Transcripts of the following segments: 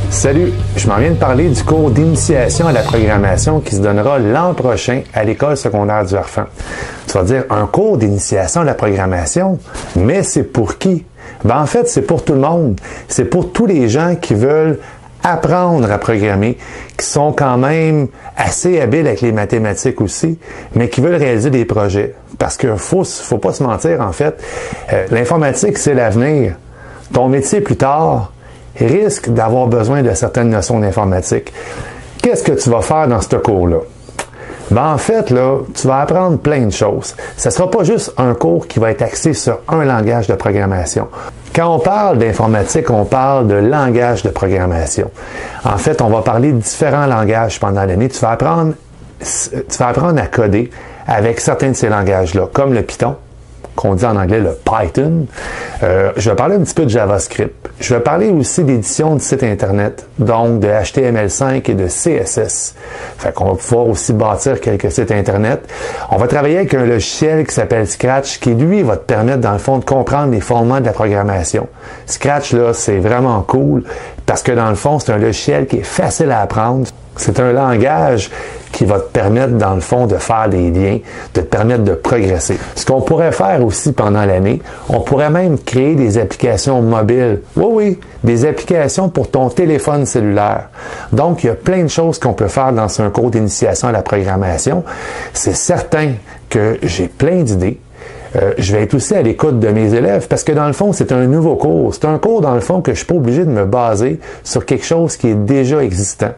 Salut, je m'en viens de parler du cours d'initiation à la programmation qui se donnera l'an prochain à l'école secondaire du Harfang. Tu vas dire, un cours d'initiation à la programmation, mais c'est pour qui? Ben, en fait, c'est pour tout le monde. C'est pour tous les gens qui veulent apprendre à programmer, qui sont quand même assez habiles avec les mathématiques aussi, mais qui veulent réaliser des projets. Parce qu'il faut pas se mentir, en fait, l'informatique, c'est l'avenir. Ton métier plus tard risque d'avoir besoin de certaines notions d'informatique. Qu'est-ce que tu vas faire dans ce cours-là? Ben, en fait, là, tu vas apprendre plein de choses. Ce ne sera pas juste un cours qui va être axé sur un langage de programmation. Quand on parle d'informatique, on parle de langage de programmation. En fait, on va parler de différents langages pendant l'année. Tu vas apprendre à coder avec certains de ces langages-là, comme le Python, qu'on dit en anglais le Python. Je vais parler un petit peu de JavaScript. Je vais parler aussi d'édition de sites Internet, donc de HTML5 et de CSS. Fait qu'on va pouvoir aussi bâtir quelques sites Internet. On va travailler avec un logiciel qui s'appelle Scratch, qui lui va te permettre dans le fond de comprendre les fondements de la programmation. Scratch, là, c'est vraiment cool parce que dans le fond, c'est un logiciel qui est facile à apprendre. C'est un langage qui va te permettre, dans le fond, de faire des liens, de te permettre de progresser. Ce qu'on pourrait faire aussi pendant l'année, on pourrait même créer des applications mobiles. Oui, des applications pour ton téléphone cellulaire. Donc, il y a plein de choses qu'on peut faire dans un cours d'initiation à la programmation. C'est certain que j'ai plein d'idées. Je vais être aussi à l'écoute de mes élèves parce que dans le fond, c'est un nouveau cours. C'est un cours, dans le fond, que je ne suis pas obligé de me baser sur quelque chose qui est déjà existant.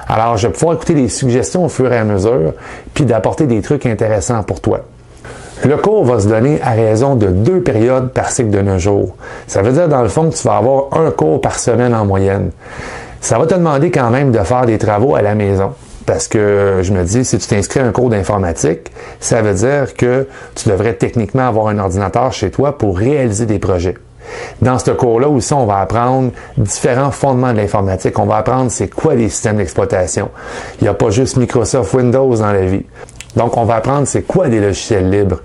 Alors, je vais pouvoir écouter les suggestions au fur et à mesure, puis d'apporter des trucs intéressants pour toi. Le cours va se donner à raison de 2 périodes par cycle de 9 jours. Ça veut dire, dans le fond, que tu vas avoir un cours par semaine en moyenne. Ça va te demander quand même de faire des travaux à la maison. Parce que je me dis, si tu t'inscris à un cours d'informatique, ça veut dire que tu devrais techniquement avoir un ordinateur chez toi pour réaliser des projets. Dans ce cours-là aussi, on va apprendre différents fondements de l'informatique. On va apprendre c'est quoi les systèmes d'exploitation. Il n'y a pas juste Microsoft Windows dans la vie. Donc, on va apprendre c'est quoi des logiciels libres.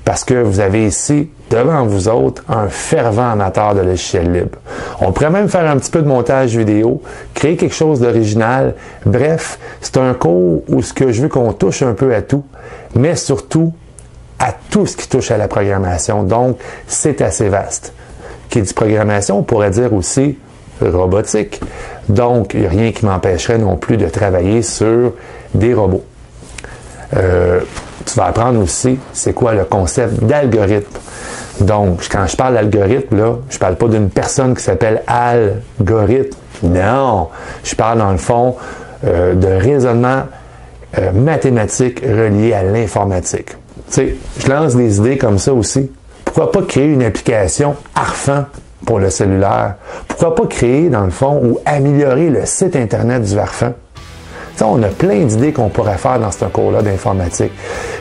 Parce que vous avez ici, devant vous autres, un fervent amateur de logiciels libres. On pourrait même faire un petit peu de montage vidéo, créer quelque chose d'original. Bref, c'est un cours où ce que je veux qu'on touche un peu à tout, mais surtout à tout ce qui touche à la programmation. Donc, c'est assez vaste. Qui dit programmation, on pourrait dire aussi robotique. Donc, il n'y a rien qui m'empêcherait non plus de travailler sur des robots. Tu vas apprendre aussi c'est quoi le concept d'algorithme. Donc, quand je parle d'algorithme, là, je ne parle pas d'une personne qui s'appelle algorithme. Non! Je parle dans le fond de raisonnement mathématique relié à l'informatique. Tu sais, je lance des idées comme ça aussi. Pourquoi pas créer une application Harfang pour le cellulaire? Pourquoi pas créer, dans le fond, ou améliorer le site Internet du Harfang? T'sais, on a plein d'idées qu'on pourrait faire dans ce cours-là d'informatique.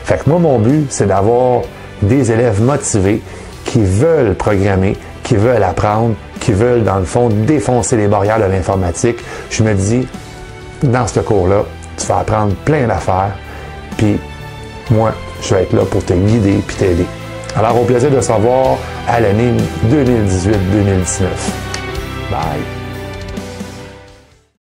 Fait que moi, mon but, c'est d'avoir des élèves motivés qui veulent programmer, qui veulent apprendre, qui veulent, dans le fond, défoncer les barrières de l'informatique. Je me dis, dans ce cours-là, tu vas apprendre plein d'affaires, puis moi, je vais être là pour te guider puis t'aider. Alors, au plaisir de savoir à l'année 2018-2019. Bye!